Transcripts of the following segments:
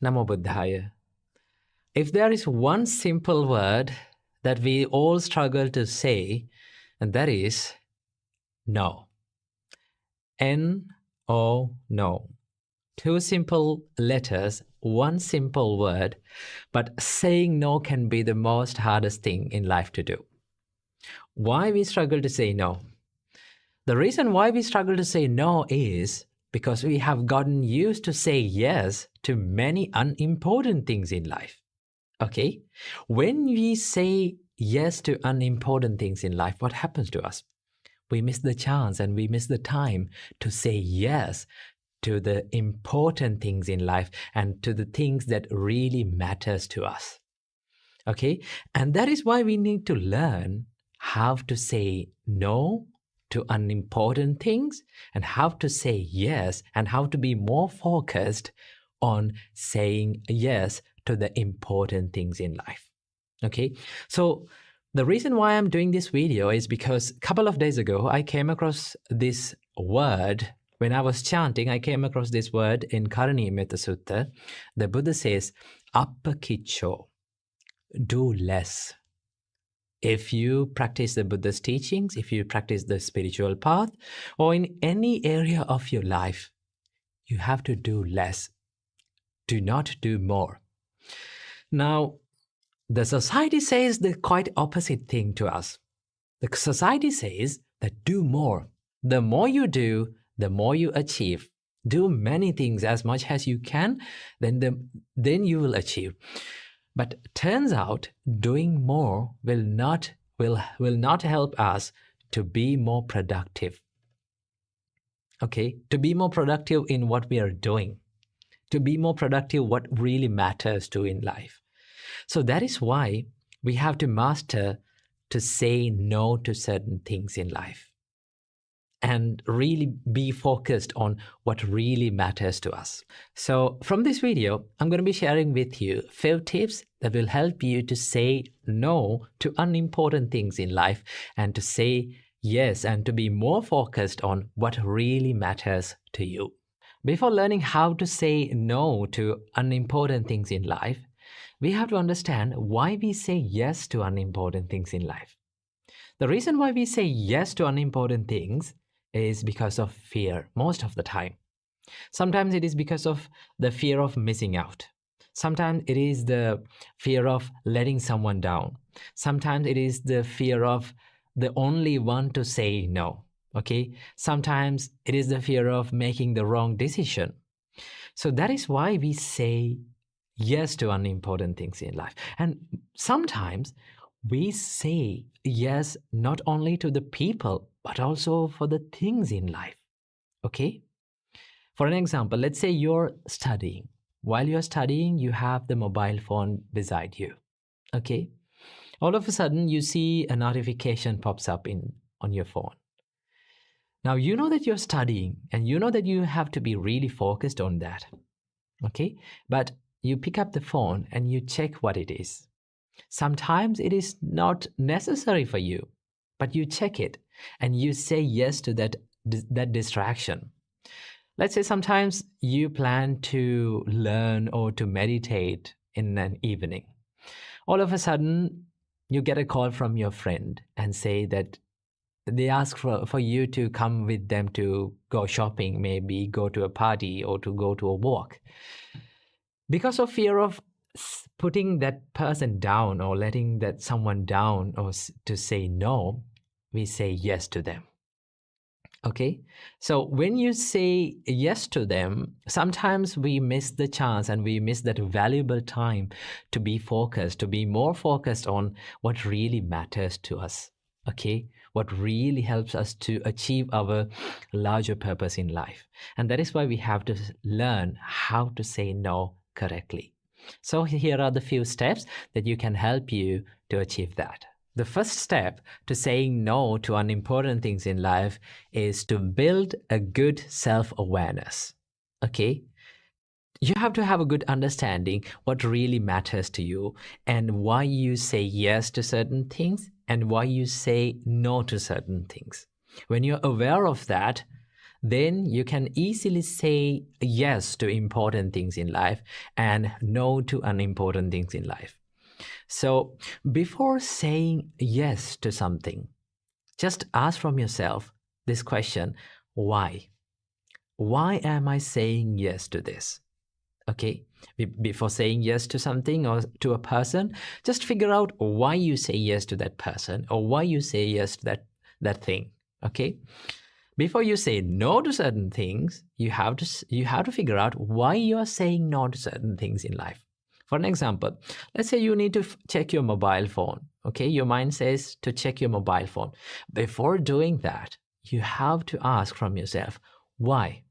Namo Buddhaya. If there is one simple word that we all struggle to say, and that is no. N-O, no. Two simple letters, one simple word, but saying no can be the most hardest thing in life to do. Why we struggle to say no? The reason why we struggle to say no is because we have gotten used to say yes to many unimportant things in life. Okay? When we say yes to unimportant things in life, what happens to us? We miss the chance and we miss the time to say yes to the important things in life and to the things that really matters to us. Okay? And that is why we need to learn how to say no to unimportant things and how to say yes and how to be more focused on saying yes to the important things in life. Okay? So the reason why I'm doing this video is because a couple of days ago, I came across this word. When I was chanting, I came across this word in Karani Metta Sutta. The Buddha says, appakicho, do less. If you practice the Buddha's teachings, if you practice the spiritual path, or in any area of your life, you have to do less. Do not do more. Now, the society says the quite opposite thing to us. The society says that do more. The more you do, the more you achieve. Do many things as much as you can, then you will achieve. But turns out doing more will not help us to be more productive. Okay? To be more productive in what we are doing. To be more productive what really matters to in life. So that is why we have to master to say no to certain things in life and really be focused on what really matters to us. So from this video, I'm going to be sharing with you 5 tips that will help you to say no to unimportant things in life and to say yes and to be more focused on what really matters to you. Before learning how to say no to unimportant things in life, we have to understand why we say yes to unimportant things in life. The reason why we say yes to unimportant things is because of fear most of the time. Sometimes it is because of the fear of missing out. Sometimes it is the fear of letting someone down. Sometimes it is the fear of the only one to say no. Okay? Sometimes it is the fear of making the wrong decision. So that is why we say yes to unimportant things in life. And sometimes we say yes not only to the people, but also for the things in life. Okay? For an example, let's say you're studying. While you're studying, you have the mobile phone beside you. Okay? All of a sudden, you see a notification pops up on your phone. Now, you know that you're studying and you know that you have to be really focused on that. Okay? But you pick up the phone and you check what it is. Sometimes it is not necessary for you, but you check it and you say yes to that distraction. Let's say sometimes you plan to learn or to meditate in an evening. All of a sudden, you get a call from your friend and say that they ask for you to come with them to go shopping, maybe go to a party or to go to a walk. Because of fear of putting that person down or letting that someone down or to say no, we say yes to them. Okay? So when you say yes to them, sometimes we miss the chance and we miss that valuable time to be focused, to be more focused on what really matters to us. Okay? What really helps us to achieve our larger purpose in life. And that is why we have to learn how to say no correctly. So here are the few steps that you can help you to achieve that. The first step to saying no to unimportant things in life is to build a good self-awareness. Okay? You have to have a good understanding what really matters to you and why you say yes to certain things and why you say no to certain things. When you're aware of that, then you can easily say yes to important things in life and no to unimportant things in life. So before saying yes to something, just ask from yourself this question: why? Why am I saying yes to this? Okay, before saying yes to something or to a person, just figure out why you say yes to that person or why you say yes to that thing. Okay, before you say no to certain things, you have to figure out why you are saying no to certain things in life. For an example, let's say you need to check your mobile phone. Okay, your mind says to check your mobile phone. Before doing that, you have to ask from yourself, why?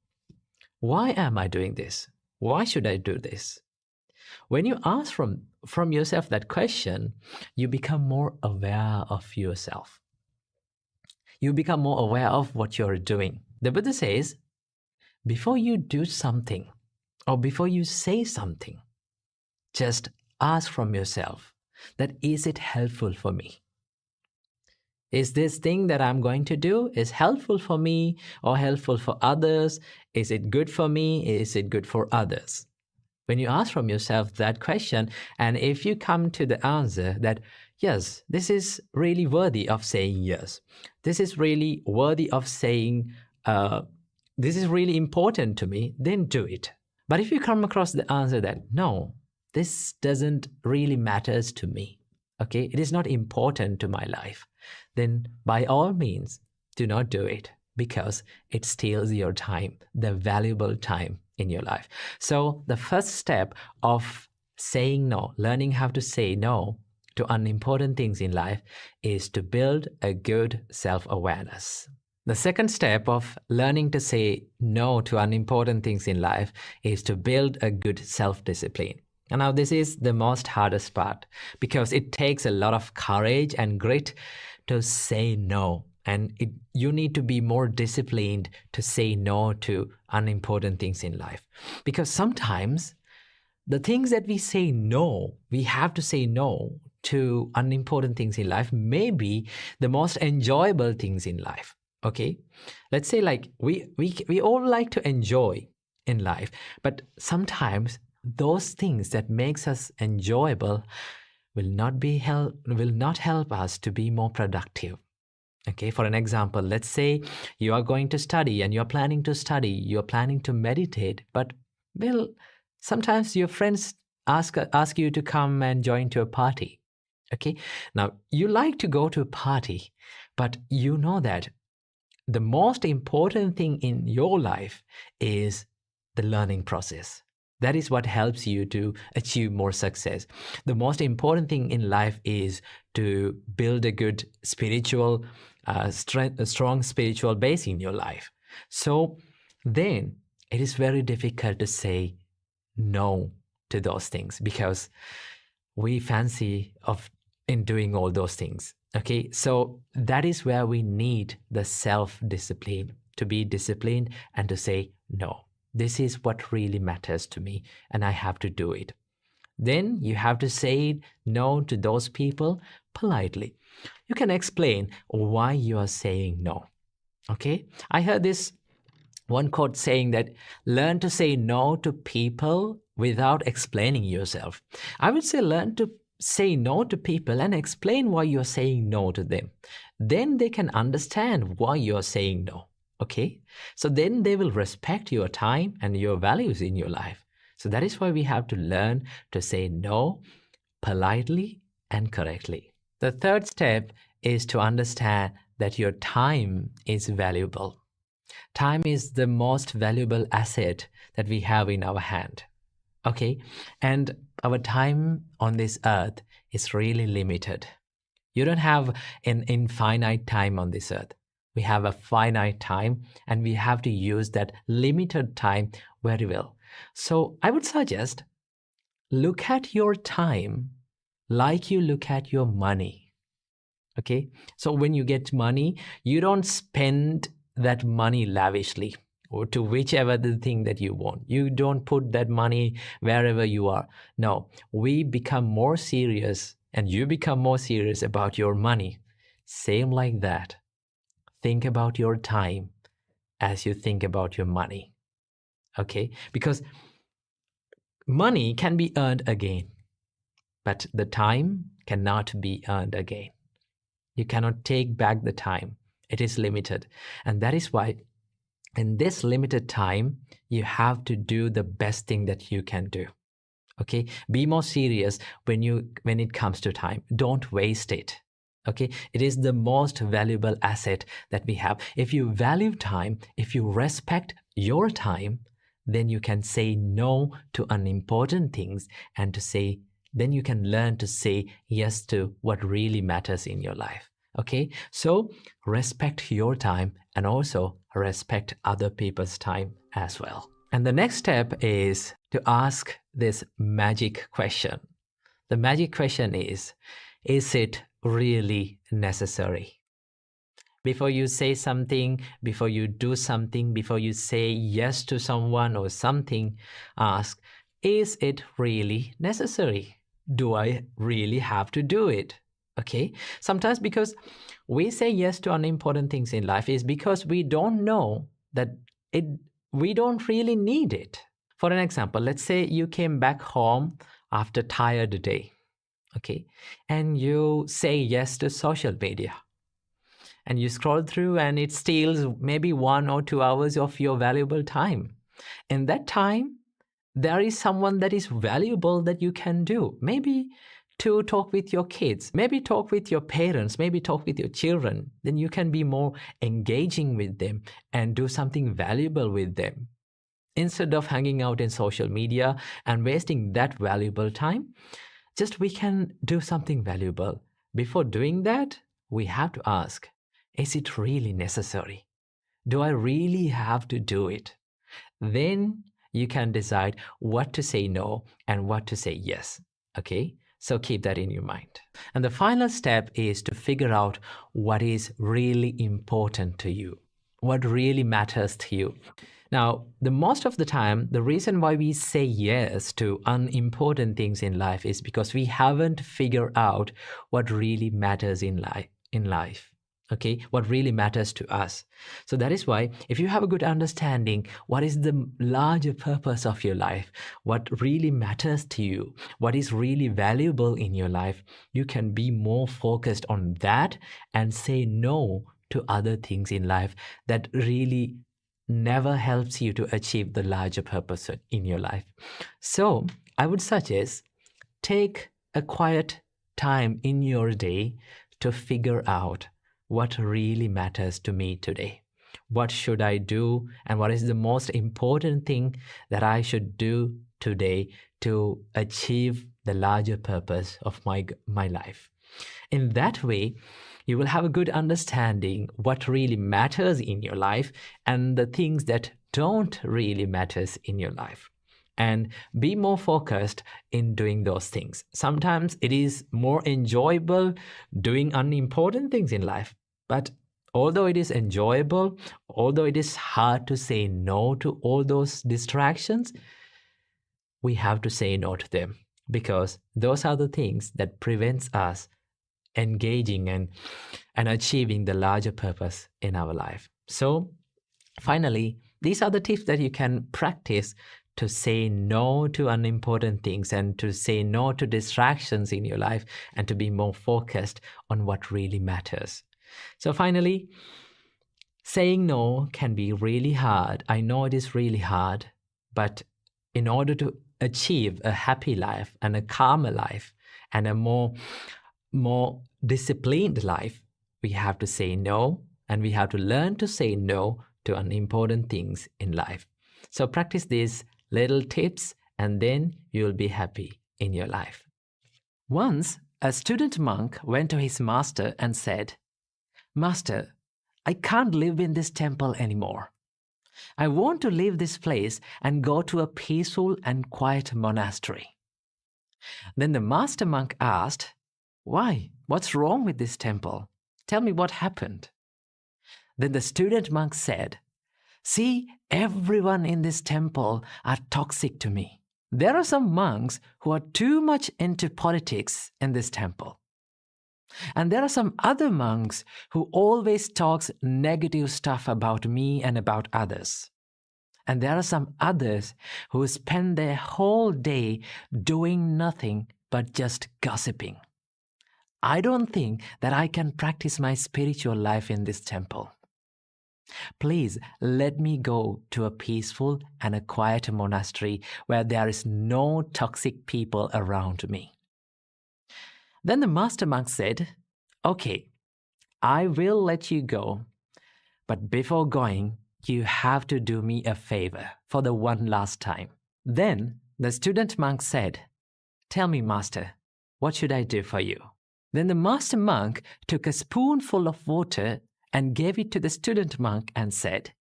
Why am I doing this? Why should I do this? When you ask from yourself that question, you become more aware of yourself. You become more aware of what you're doing. The Buddha says, before you do something or before you say something, just ask from yourself that, is it helpful for me? Is this thing that I'm going to do is helpful for me or helpful for others? Is it good for me? Is it good for others? When you ask from yourself that question, and if you come to the answer that, yes, this is really worthy of saying yes, this is really worthy of saying, this is really important to me, then do it. But if you come across the answer that, no, this doesn't really matters to me, okay, it is not important to my life, then by all means, do not do it, because it steals your time, the valuable time in your life. So the first step of saying no, learning how to say no to unimportant things in life, is to build a good self-awareness. The second step of learning to say no to unimportant things in life is to build a good self-discipline. And now this is the most hardest part, because it takes a lot of courage and grit to say no. And you need to be more disciplined to say no to unimportant things in life. Because sometimes the things that we say no, we have to say no to unimportant things in life, may be the most enjoyable things in life. Okay, let's say like we all like to enjoy in life, but sometimes those things that makes us enjoyable will not help us to be more productive. Okay, for an example, let's say you are going to study and you're planning to study, you're planning to meditate, but well, sometimes your friends ask you to come and join to a party. Okay, now you like to go to a party, but you know that the most important thing in your life is the learning process. That is what helps you to achieve more success. The most important thing in life is to build a good spiritual, a strong spiritual base in your life. So then it is very difficult to say no to those things, because we fancy in doing all those things. Okay, so that is where we need the self-discipline, to be disciplined and to say, no, this is what really matters to me and I have to do it. Then you have to say no to those people politely. You can explain why you are saying no. Okay, I heard this one quote saying that, learn to say no to people without explaining yourself. I would say learn to say no to people and explain why you're saying no to them. Then they can understand why you're saying no. Okay? So then they will respect your time and your values in your life. So that is why we have to learn to say no politely and correctly. The third step is to understand that your time is valuable. Time is the most valuable asset that we have in our hand. Okay, and our time on this earth is really limited. You don't have an infinite time on this earth. We have a finite time, and we have to use that limited time very well. So I would suggest, look at your time like you look at your money. Okay, so when you get money, you don't spend that money lavishly or to whichever the thing that you want. You don't put that money wherever you are. No, we become more serious, and you become more serious about your money. Same like that. Think about your time as you think about your money. Okay? Because money can be earned again, but the time cannot be earned again. You cannot take back the time. It is limited. And that is why in this limited time, you have to do the best thing that you can do. Okay? Be more serious when it comes to time. Don't waste it. Okay? It is the most valuable asset that we have. If you value time, if you respect your time, then you can say no to unimportant things, and then you can learn to say yes to what really matters in your life. Okay? So respect your time and also respect other people's time as well. And the next step is to ask this magic question. The magic question is it really necessary? Before you say something, before you do something, before you say yes to someone or something, ask, is it really necessary? Do I really have to do it? Okay? Sometimes because we say yes to unimportant things in life is because we don't know that we don't really need it. For an example, let's say you came back home after a tired day, okay? And you say yes to social media. And you scroll through and it steals maybe 1 or 2 hours of your valuable time. In that time, there is someone that is valuable that you can do. Maybe to talk with your kids, maybe talk with your parents, maybe talk with your children. Then you can be more engaging with them and do something valuable with them. Instead of hanging out in social media and wasting that valuable time, just we can do something valuable. Before doing that, we have to ask, is it really necessary? Do I really have to do it? Then you can decide what to say no and what to say yes. Okay? So keep that in your mind. And the final step is to figure out what is really important to you, what really matters to you. Now, the most of the time, the reason why we say yes to unimportant things in life is because we haven't figured out what really matters in life. Okay, what really matters to us. So that is why if you have a good understanding, what is the larger purpose of your life, what really matters to you, what is really valuable in your life, you can be more focused on that and say no to other things in life that really never helps you to achieve the larger purpose in your life. So I would suggest take a quiet time in your day to figure out what really matters to me today. What should I do, and what is the most important thing that I should do today to achieve the larger purpose of my life? In that way, you will have a good understanding what really matters in your life and the things that don't really matter in your life. And be more focused in doing those things. Sometimes it is more enjoyable doing unimportant things in life. But although it is enjoyable, although it is hard to say no to all those distractions, we have to say no to them because those are the things that prevents us engaging and achieving the larger purpose in our life. So finally, these are the tips that you can practice to say no to unimportant things and to say no to distractions in your life and to be more focused on what really matters. So finally, saying no can be really hard. I know it is really hard, but in order to achieve a happy life and a calmer life and a more disciplined life, we have to say no, and we have to learn to say no to unimportant things in life. So practice these little tips and then you'll be happy in your life. Once, a student monk went to his master and said, "Master, I can't live in this temple anymore. I want to leave this place and go to a peaceful and quiet monastery." Then the master monk asked, "Why? What's wrong with this temple? Tell me what happened." Then the student monk said, "See, everyone in this temple are toxic to me. There are some monks who are too much into politics in this temple. And there are some other monks who always talks negative stuff about me and about others. And there are some others who spend their whole day doing nothing but just gossiping. I don't think that I can practice my spiritual life in this temple. Please let me go to a peaceful and a quiet monastery where there is no toxic people around me. Then the master monk said, "Okay, I will let you go, but before going, you have to do me a favor for the one last time." Then the student monk said, "Tell me, master, what should I do for you?" Then the master monk took a spoonful of water and gave it to the student monk and said,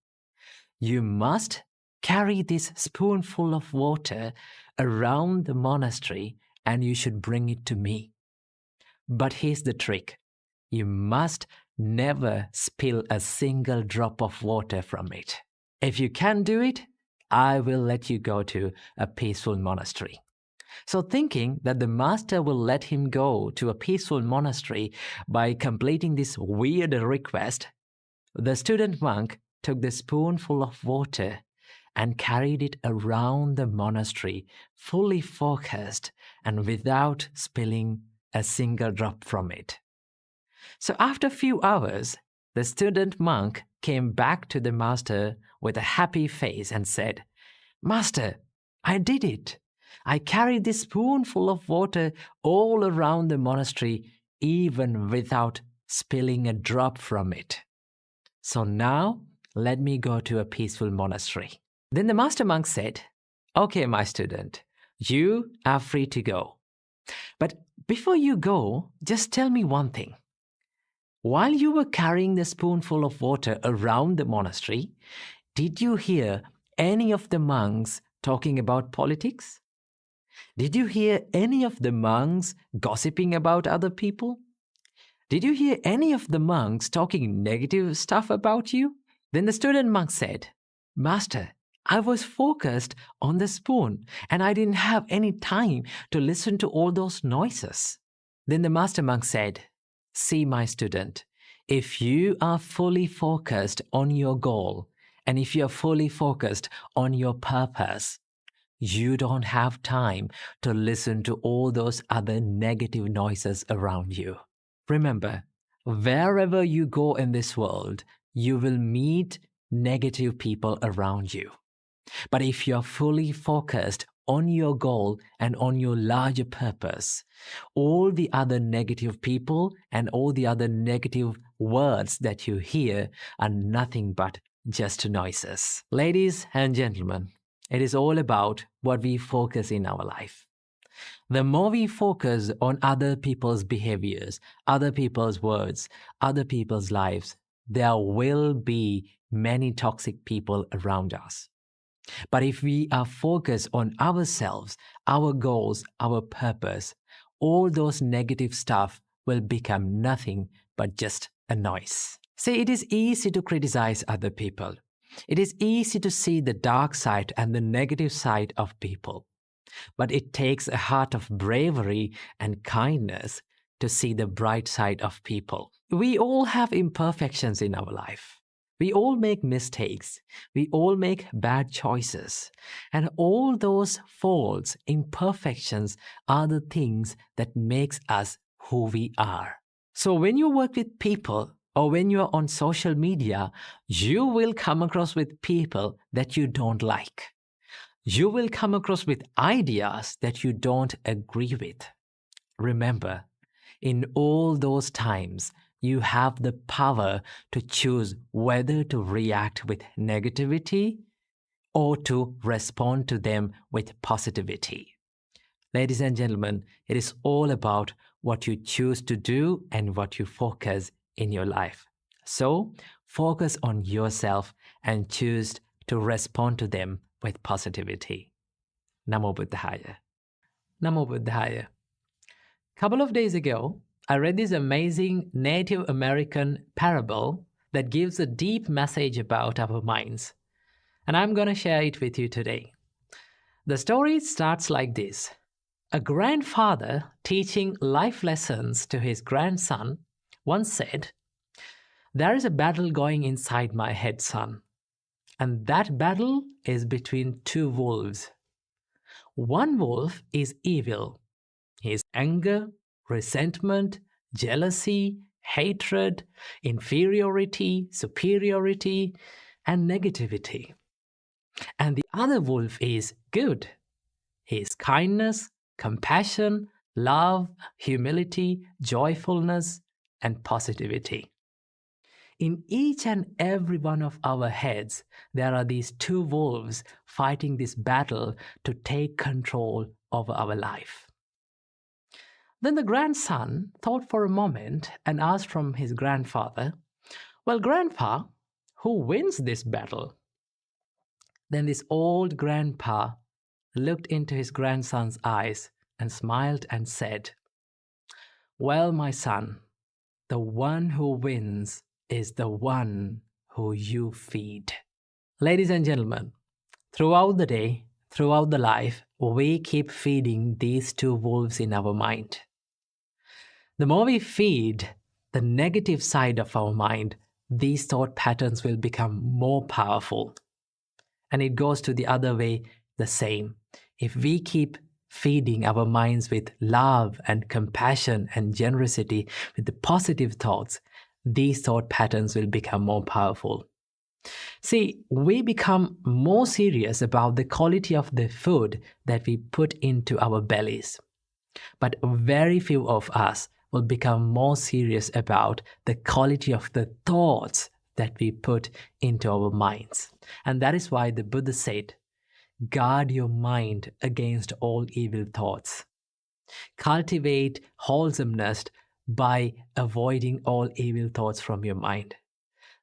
"You must carry this spoonful of water around the monastery and you should bring it to me. But here's the trick. You must never spill a single drop of water from it. If you can do it, I will let you go to a peaceful monastery." So thinking that the master will let him go to a peaceful monastery by completing this weird request, the student monk took the spoonful of water and carried it around the monastery, fully focused and without spilling a single drop from it. So after a few hours, the student monk came back to the master with a happy face and said, "Master, I did it. I carried this spoonful of water all around the monastery, even without spilling a drop from it. So now, let me go to a peaceful monastery." Then the master monk said, "Okay, my student, you are free to go. But before you go, just tell me one thing. While you were carrying the spoonful of water around the monastery, did you hear any of the monks talking about politics? Did you hear any of the monks gossiping about other people? Did you hear any of the monks talking negative stuff about you?" Then the student monk said, "Master, I was focused on the spoon and I didn't have any time to listen to all those noises." Then the master monk said, "See, my student, if you are fully focused on your goal and if you are fully focused on your purpose, you don't have time to listen to all those other negative noises around you. Remember, wherever you go in this world, you will meet negative people around you. But if you're fully focused on your goal and on your larger purpose, all the other negative people and all the other negative words that you hear are nothing but just noises." Ladies and gentlemen, it is all about what we focus in our life. The more we focus on other people's behaviors, other people's words, other people's lives, there will be many toxic people around us. But if we are focused on ourselves, our goals, our purpose, all those negative stuff will become nothing but just a noise. See, it is easy to criticize other people. It is easy to see the dark side and the negative side of people. But it takes a heart of bravery and kindness to see the bright side of people. We all have imperfections in our life. We all make mistakes. We all make bad choices. And all those faults, imperfections are the things that makes us who we are. So when you work with people or when you're on social media, you will come across with people that you don't like. You will come across with ideas that you don't agree with. Remember, in all those times, you have the power to choose whether to react with negativity or to respond to them with positivity. Ladies and gentlemen, it is all about what you choose to do and what you focus in your life. So, focus on yourself and choose to respond to them with positivity. Namo Buddhaya. Namo Buddhaya. Couple of days ago, I read this amazing Native American parable that gives a deep message about our minds. And I'm going to share it with you today. The story starts like this. A grandfather teaching life lessons to his grandson once said, "There is a battle going inside my head, son, and that battle is between two wolves. One wolf is evil. His anger, resentment, jealousy, hatred, inferiority, superiority, and negativity. And the other wolf is good. His kindness, compassion, love, humility, joyfulness, and positivity." In each and every one of our heads, there are these two wolves fighting this battle to take control over our life. Then the grandson thought for a moment and asked from his grandfather, "Well, Grandpa, who wins this battle?" Then this old grandpa looked into his grandson's eyes and smiled and said, "Well, my son, the one who wins is the one who you feed." Ladies and gentlemen, throughout the day, throughout the life, we keep feeding these two wolves in our mind. The more we feed the negative side of our mind, these thought patterns will become more powerful. And it goes to the other way the same. If we keep feeding our minds with love and compassion and generosity, with the positive thoughts, these thought patterns will become more powerful. See, we become more serious about the quality of the food that we put into our bellies. But very few of us will become more serious about the quality of the thoughts that we put into our minds. And that is why the Buddha said, "Guard your mind against all evil thoughts. Cultivate wholesomeness by avoiding all evil thoughts from your mind."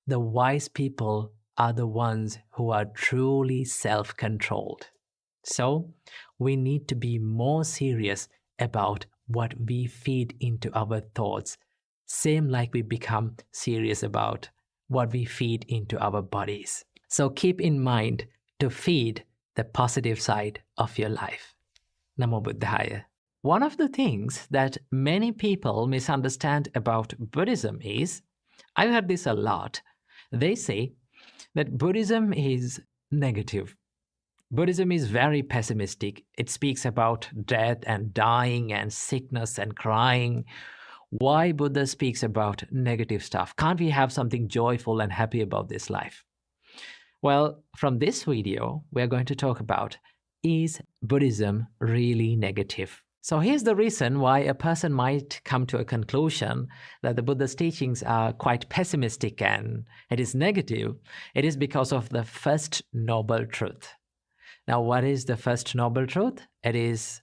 The wise people are the ones who are truly self-controlled. So we need to be more serious about what we feed into our thoughts, same like we become serious about what we feed into our bodies. So keep in mind to feed the positive side of your life. Namo Buddhaya. One of the things that many people misunderstand about Buddhism is, I've heard this a lot, they say that Buddhism is negative. Buddhism is very pessimistic. It speaks about death and dying and sickness and crying. Why Buddha speaks about negative stuff? Can't we have something joyful and happy about this life? Well, from this video, we're going to talk about, is Buddhism really negative? So here's the reason why a person might come to a conclusion that the Buddha's teachings are quite pessimistic and it is negative. It is because of the first noble truth. Now, what is the first noble truth? It is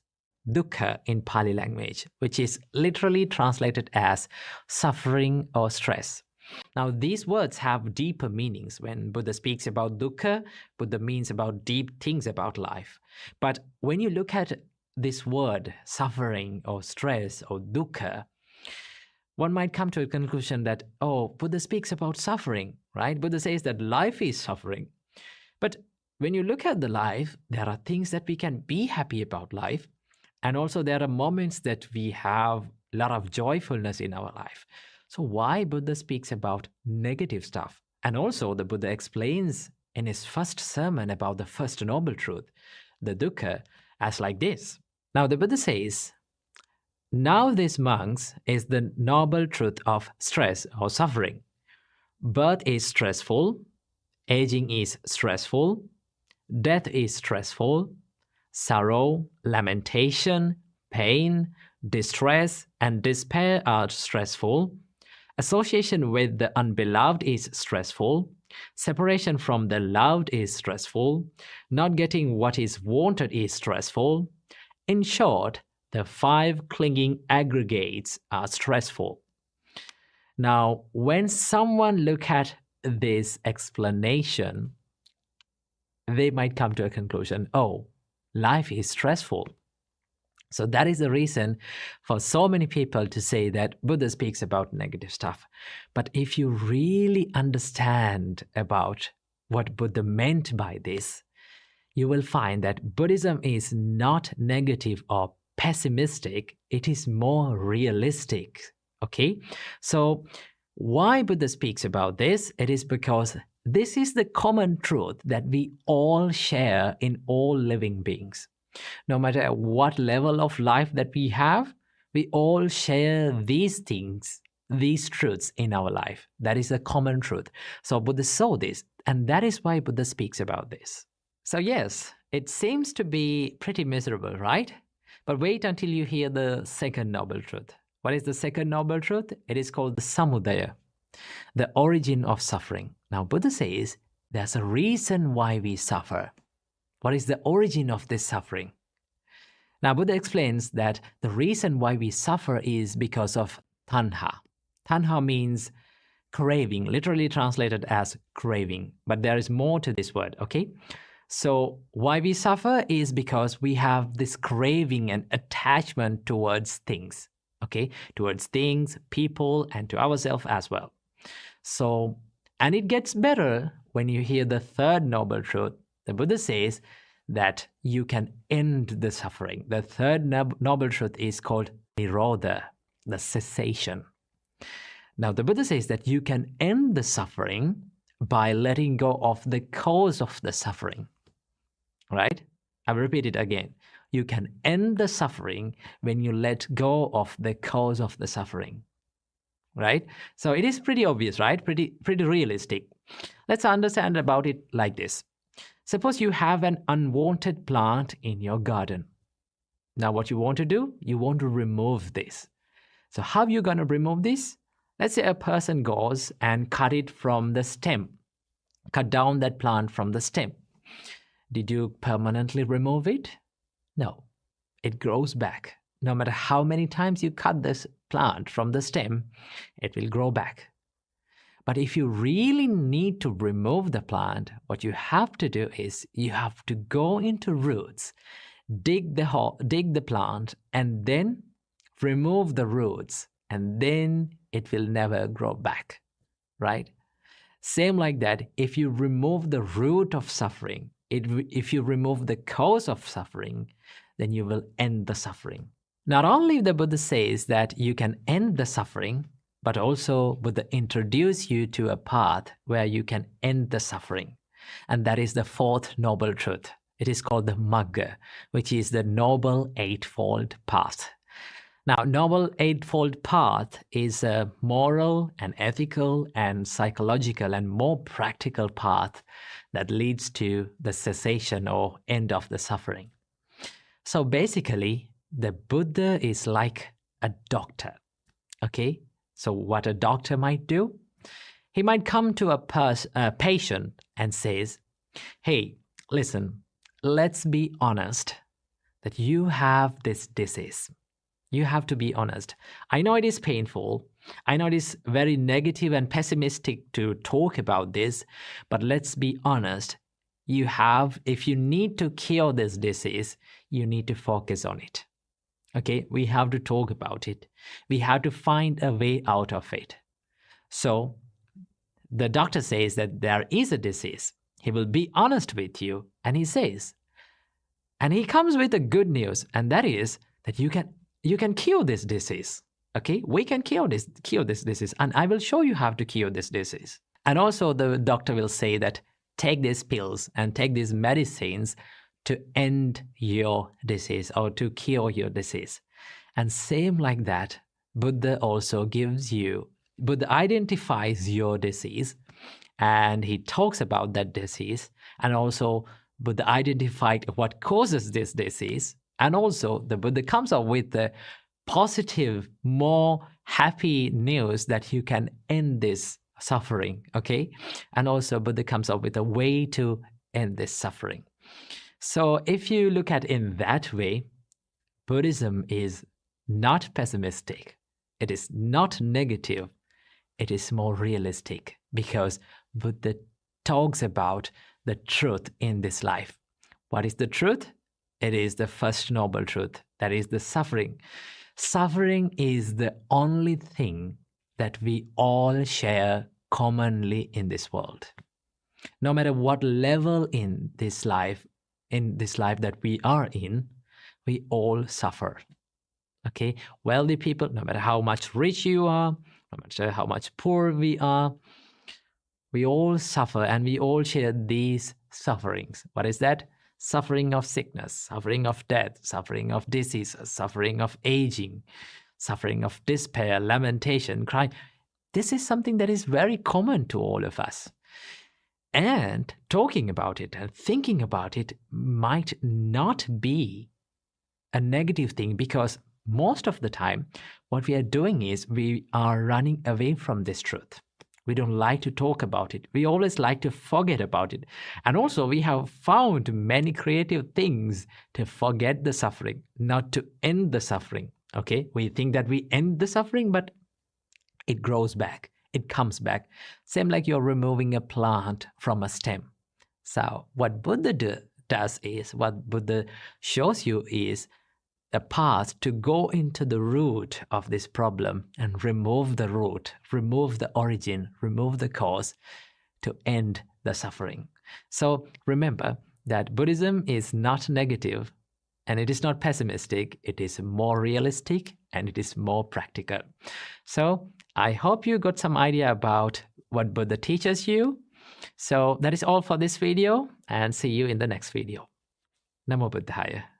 dukkha in Pali language, which is literally translated as suffering or stress. Now, these words have deeper meanings. When Buddha speaks about dukkha, Buddha means about deep things about life. But when you look at this word, suffering or stress or dukkha, one might come to a conclusion that, oh, Buddha speaks about suffering, right? Buddha says that life is suffering. But when you look at the life, there are things that we can be happy about life. And also there are moments that we have a lot of joyfulness in our life. So why Buddha speaks about negative stuff? And also the Buddha explains in his first sermon about the first noble truth, the dukkha, as like this. Now the Buddha says, now this, monks, is the noble truth of stress or suffering. Birth is stressful, aging is stressful, death is stressful, sorrow, lamentation, pain, distress, and despair are stressful. Association with the unbeloved is stressful. Separation from the loved is stressful. Not getting what is wanted is stressful. In short, the 5 clinging aggregates are stressful. Now, when someone look at this explanation, they might come to a conclusion, oh, life is stressful. So that is the reason for so many people to say that Buddha speaks about negative stuff. But if you really understand about what Buddha meant by this, you will find that Buddhism is not negative or pessimistic, it is more realistic. Okay? So why Buddha speaks about this? It is because this is the common truth that we all share in all living beings. No matter what level of life that we have, we all share these things, these truths in our life. That is a common truth. So Buddha saw this, and that is why Buddha speaks about this. So yes, it seems to be pretty miserable, right? But wait until you hear the second noble truth. What is the second noble truth? It is called the samudaya, the origin of suffering. Now Buddha says there's a reason why we suffer. What is the origin of this suffering? Now Buddha explains that the reason why we suffer is because of tanha. Tanha means craving, literally translated as craving, but there is more to this word, okay? So why we suffer is because we have this craving and attachment towards things, okay? Towards things, people, and to ourselves as well. So, and it gets better when you hear the third noble truth. The Buddha says that you can end the suffering. The third noble truth is called nirodha, the cessation. Now, the Buddha says that you can end the suffering by letting go of the cause of the suffering, right? I will repeat it again. You can end the suffering when you let go of the cause of the suffering, right? So it is pretty obvious, right? Pretty realistic. Let's understand about it like this. Suppose you have an unwanted plant in your garden. Now what you want to do? You want to remove this. So how are you going to remove this? Let's say a person goes and cut it from the stem, cut down that plant from the stem. Did you permanently remove it? No, it grows back. No matter how many times you cut this plant from the stem, it will grow back. But if you really need to remove the plant, what you have to do is you have to go into roots, dig the plant, and then remove the roots, and then it will never grow back, right? Same like that, if you remove the root of suffering, if you remove the cause of suffering, then you will end the suffering. Not only the Buddha says that you can end the suffering, but also Buddha introduce you to a path where you can end the suffering. And that is the fourth noble truth. It is called the Magga, which is the Noble Eightfold Path. Now, Noble Eightfold Path is a moral and ethical and psychological and more practical path that leads to the cessation or end of the suffering. So basically, the Buddha is like a doctor, okay? So what a doctor might do? He might come to a patient and says, hey, listen, let's be honest that you have this disease. You have to be honest. I know it is painful. I know it is very negative and pessimistic to talk about this, but let's be honest. If you need to cure this disease, you need to focus on it. Okay, we have to talk about it. We have to find a way out of it. So the doctor says that there is a disease. He will be honest with you, and he says, and he comes with the good news, and that is that you can cure this disease. Okay, we can cure this disease, and I will show you how to cure this disease. And also the doctor will say that take these pills and take these medicines to end your disease or to cure your disease. And same like that, Buddha identifies your disease and he talks about that disease, and also Buddha identified what causes this disease, and also the Buddha comes up with the positive, more happy news that you can end this suffering, okay? And also Buddha comes up with a way to end this suffering. So if you look at it in that way, Buddhism is not pessimistic. It is not negative. It is more realistic because Buddha talks about the truth in this life. What is the truth? It is the first noble truth. That is the suffering. Suffering is the only thing that we all share commonly in this world. No matter what level in this life that we are in, we all suffer. Okay, wealthy people, no matter how much rich you are, no matter how much poor we are, we all suffer and we all share these sufferings. What is that? Suffering of sickness, suffering of death, suffering of diseases, suffering of aging, suffering of despair, lamentation, crying. This is something that is very common to all of us. And talking about it and thinking about it might not be a negative thing, because most of the time what we are doing is we are running away from this truth. We don't like to talk about it. We always like to forget about it. And also we have found many creative things to forget the suffering, not to end the suffering. Okay, we think that we end the suffering, but it grows back. It comes back. Same like you're removing a plant from a stem. So what Buddha does is, what Buddha shows you is a path to go into the root of this problem and remove the root, remove the origin, remove the cause to end the suffering. So remember that Buddhism is not negative and it is not pessimistic. It is more realistic and it is more practical. So I hope you got some idea about what Buddha teaches you. So that is all for this video, and see you in the next video. Namo Buddhaya.